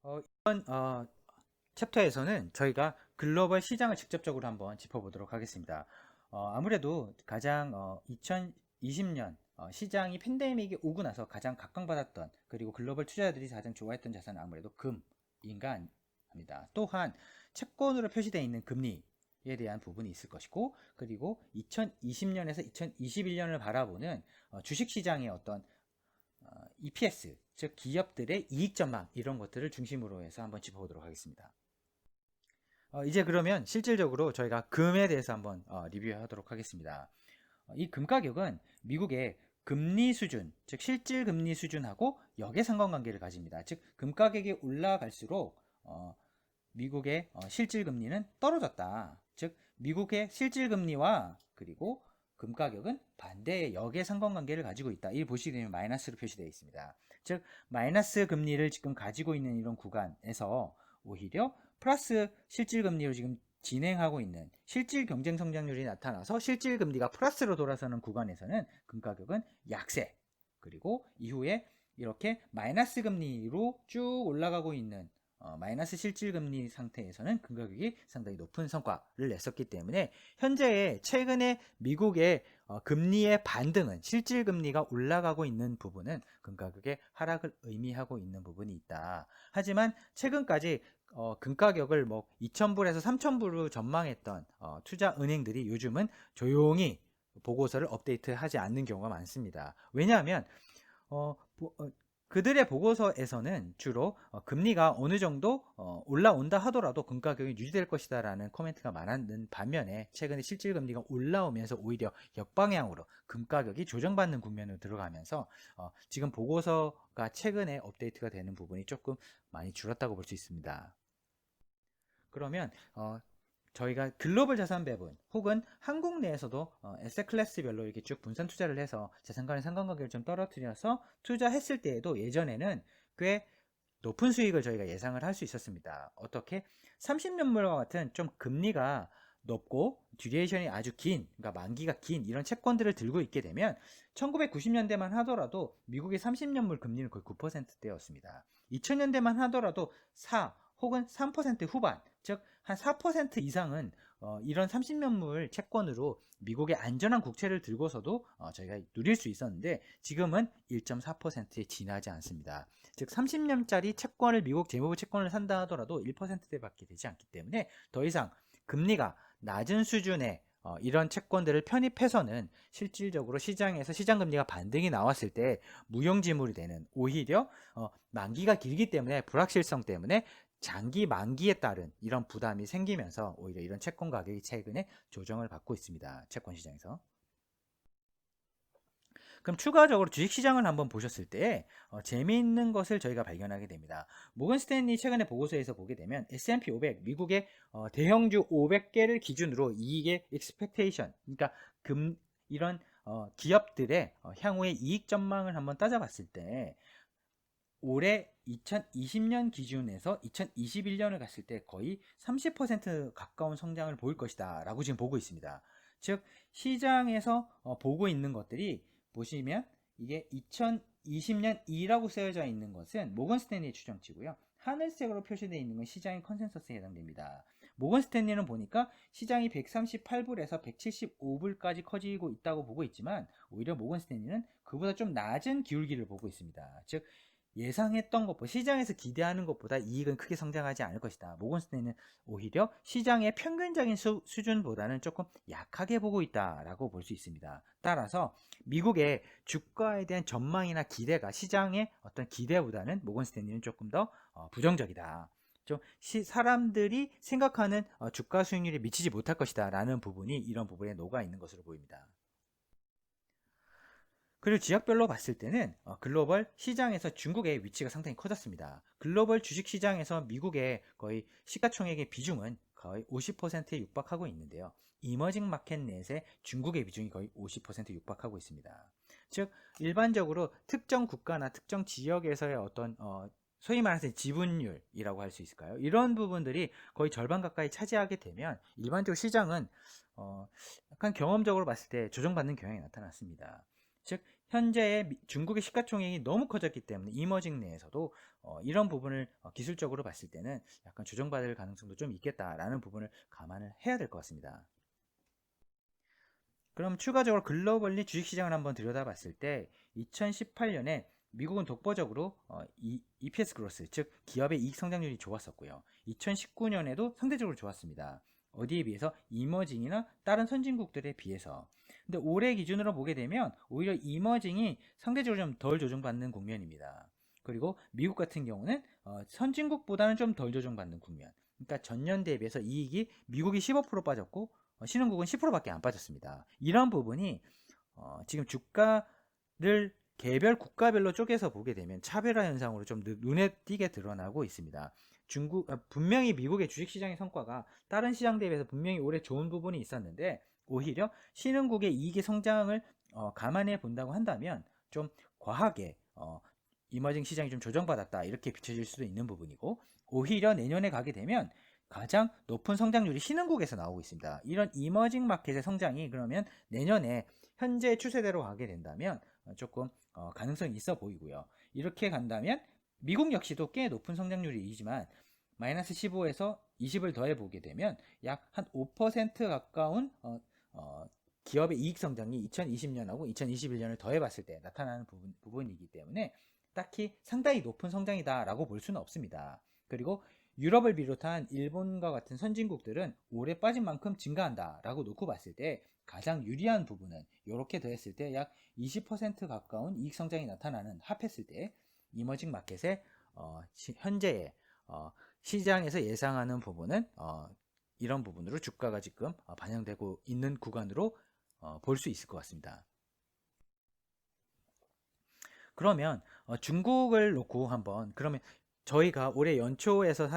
이번 챕터에서는 저희가 글로벌 시장을 직접적으로 한번 짚어보도록 하겠습니다. 아무래도 가장 2020년 시장이 팬데믹이 오고 나서 가장 각광받았던, 그리고 글로벌 투자자들이 가장 좋아했던 자산은 아무래도 금인가 합니다. 또한 채권으로 표시되어 있는 금리에 대한 부분이 있을 것이고, 그리고 2020년에서 2021년을 바라보는 주식시장의 어떤 EPS, 즉 기업들의 이익 전망, 이런 것들을 중심으로 해서 한번 짚어보도록 하겠습니다. 이제 그러면 실질적으로 저희가 금에 대해서 한번 리뷰하도록 하겠습니다. 이 금 가격은 미국의 금리 수준, 즉 실질 금리 수준하고 역의 상관관계를 가집니다. 즉 금 가격이 올라갈수록 미국의 실질 금리는 떨어졌다. 즉 미국의 실질 금리와 그리고 금 가격은 반대의 역의 상관관계를 가지고 있다. 이 보시게 되면 마이너스로 표시되어 있습니다. 즉 마이너스 금리를 지금 가지고 있는 이런 구간에서 오히려 플러스 실질 금리로 지금 진행하고 있는 실질 경쟁 성장률이 나타나서 실질 금리가 플러스로 돌아서는 구간에서는 금 가격은 약세, 그리고 이후에 이렇게 마이너스 금리로 쭉 올라가고 있는 마이너스 실질 금리 상태에서는 금 가격이 상당히 높은 성과를 냈었기 때문에 현재 최근에 미국의 금리의 반등은 실질 금리가 올라가고 있는 부분은 금 가격의 하락을 의미하고 있는 부분이 있다. 하지만 최근까지 금 가격을 뭐 2,000불에서 3,000불로 전망했던 투자 은행들이 요즘은 조용히 보고서를 업데이트하지 않는 경우가 많습니다. 왜냐하면 그들의 보고서에서는 주로 금리가 어느 정도 올라온다 하더라도 금 가격이 유지될 것이다 라는 코멘트가 많았는 반면에, 최근에 실질 금리가 올라오면서 오히려 역방향으로 금 가격이 조정받는 국면으로 들어가면서 지금 보고서가 최근에 업데이트가 되는 부분이 조금 많이 줄었다고 볼 수 있습니다. 그러면 저희가 글로벌 자산 배분 혹은 한국 내에서도 에셋 클래스별로 이렇게 쭉 분산 투자를 해서 자산 간의 상관관계를 좀 떨어뜨려서 투자했을 때에도 예전에는 꽤 높은 수익을 저희가 예상을 할 수 있었습니다. 어떻게 30년물과 같은 좀 금리가 높고 듀레이션이 아주 긴, 그러니까 만기가 긴 이런 채권들을 들고 있게 되면 1990년대만 하더라도 미국의 30년물 금리는 거의 9%대였습니다. 2000년대만 하더라도 4 혹은 3% 후반, 즉 한 4% 이상은 이런 30년물 채권으로 미국의 안전한 국채를 들고서도 저희가 누릴 수 있었는데, 지금은 1.4%에 지나지 않습니다. 즉 30년짜리 채권을, 미국 재무부 채권을 산다 하더라도 1%대밖에 되지 않기 때문에 더 이상 금리가 낮은 수준의 이런 채권들을 편입해서는 실질적으로 시장에서 시장금리가 반등이 나왔을 때 무용지물이 되는, 오히려 만기가 길기 때문에 불확실성 때문에 장기 만기에 따른 이런 부담이 생기면서 오히려 이런 채권 가격이 최근에 조정을 받고 있습니다. 채권 시장에서. 그럼 추가적으로 주식시장을 한번 보셨을 때 재미있는 것을 저희가 발견하게 됩니다. 모건 스탠리 최근에 보고서에서 보게 되면 S&P 500, 미국의 대형주 500개를 기준으로 이익의 expectation, 그러니까 이런 기업들의 향후의 이익 전망을 한번 따져봤을 때 올해 2020년 기준에서 2021년을 갔을 때 거의 30% 가까운 성장을 보일 것이다 라고 지금 보고 있습니다. 즉 시장에서 보고 있는 것들이, 보시면 이게 2020년 2라고 쓰여져 있는 것은 모건 스탠리의 추정치고요. 하늘색으로 표시되어 있는 건 시장의 컨센서스에 해당됩니다. 모건 스탠리는 보니까 시장이 138불에서 175불까지 커지고 있다고 보고 있지만, 오히려 모건 스탠리는 그보다 좀 낮은 기울기를 보고 있습니다. 즉 예상했던 것보다, 시장에서 기대하는 것보다 이익은 크게 성장하지 않을 것이다. 모건 스탠리는 오히려 시장의 평균적인 수준보다는 조금 약하게 보고 있다라고 볼 수 있습니다. 따라서 미국의 주가에 대한 전망이나 기대가 시장의 어떤 기대보다는 모건 스탠리는 조금 더 부정적이다. 좀 사람들이 생각하는 주가 수익률에 미치지 못할 것이다 라는 부분이 이런 부분에 녹아 있는 것으로 보입니다. 그리고 지역별로 봤을 때는 글로벌 시장에서 중국의 위치가 상당히 커졌습니다. 글로벌 주식시장에서 미국의 거의 시가총액의 비중은 거의 50%에 육박하고 있는데요. 이머징 마켓 넷의 중국의 비중이 거의 50%에 육박하고 있습니다. 즉 일반적으로 특정 국가나 특정 지역에서의 어떤 소위 말해서 지분율이라고 할 수 있을까요? 이런 부분들이 거의 절반 가까이 차지하게 되면 일반적으로 시장은 약간 경험적으로 봤을 때 조정받는 경향이 나타났습니다. 즉 현재 중국의 시가총액이 너무 커졌기 때문에 이머징 내에서도 이런 부분을 기술적으로 봤을 때는 약간 조정받을 가능성도 좀 있겠다라는 부분을 감안을 해야 될 것 같습니다. 그럼 추가적으로 글로벌리 주식시장을 한번 들여다봤을 때 2018년에 미국은 독보적으로 EPS 그로스, 즉 기업의 이익 성장률이 좋았었고요. 2019년에도 상대적으로 좋았습니다. 어디에 비해서? 이머징이나 다른 선진국들에 비해서. 근데 올해 기준으로 보게 되면 오히려 이머징이 상대적으로 좀 덜 조정받는 국면입니다. 그리고 미국 같은 경우는 선진국보다는 좀 덜 조정받는 국면. 그러니까 전년 대비해서 이익이 미국이 15% 빠졌고 신흥국은 10%밖에 안 빠졌습니다. 이런 부분이 지금 주가를 개별 국가별로 쪼개서 보게 되면 차별화 현상으로 좀 눈에 띄게 드러나고 있습니다. 분명히 미국의 주식시장의 성과가 다른 시장 대비해서 분명히 올해 좋은 부분이 있었는데 오히려 신흥국의 이익의 성장을 감안해 본다고 한다면 좀 과하게 이머징 시장이 좀 조정받았다 이렇게 비춰질 수도 있는 부분이고, 오히려 내년에 가게 되면 가장 높은 성장률이 신흥국에서 나오고 있습니다. 이런 이머징 마켓의 성장이 그러면 내년에 현재 추세대로 가게 된다면 조금 가능성이 있어 보이고요. 이렇게 간다면 미국 역시도 꽤 높은 성장률이지만 마이너스 15에서 20을 더해 보게 되면 약 한 5% 가까운 기업의 이익 성장이 2020년하고 2021년을 더해 봤을 때 나타나는 부분이기 때문에 딱히 상당히 높은 성장이다라고 볼 수는 없습니다. 그리고 유럽을 비롯한 일본과 같은 선진국들은 올해 빠진 만큼 증가한다라고 놓고 봤을 때 가장 유리한 부분은 이렇게 더했을 때 약 20% 가까운 이익 성장이 나타나는, 합했을 때 이머징 마켓의 현재의 시장에서 예상하는 부분은 이런 부분으로 주가가 지금 반영되고 있는 구간으로 볼 수 있을 것 같습니다. 그러면 중국을 놓고 한번, 그러면 저희가 올해 연초에서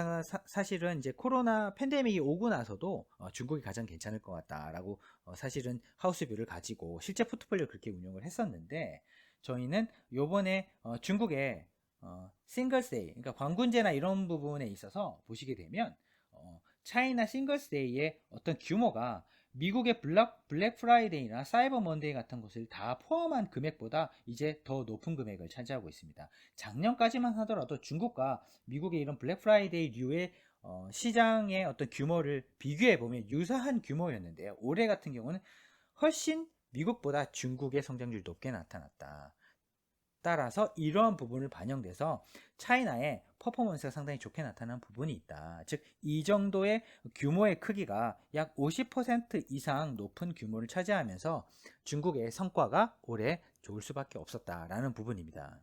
사실은 이제 코로나 팬데믹이 오고 나서도 중국이 가장 괜찮을 것 같다라고 사실은 하우스뷰를 가지고 실제 포트폴리오 그렇게 운영을 했었는데, 저희는 요번에 중국의 싱글스데이, 그러니까 광군제나 이런 부분에 있어서 보시게 되면 차이나 싱글스데이의 어떤 규모가 미국의 블랙 프라이데이나 사이버 먼데이 같은 것을 다 포함한 금액보다 이제 더 높은 금액을 차지하고 있습니다. 작년까지만 하더라도 중국과 미국의 이런 블랙 프라이데이류의 시장의 어떤 규모를 비교해 보면 유사한 규모였는데요. 올해 같은 경우는 훨씬 미국보다 중국의 성장률이 높게 나타났다. 따라서 이러한 부분을 반영돼서 차이나의 퍼포먼스가 상당히 좋게 나타나는 부분이 있다. 즉, 이 정도의 규모의 크기가 약 50% 이상 높은 규모를 차지하면서 중국의 성과가 올해 좋을 수밖에 없었다라는 부분입니다.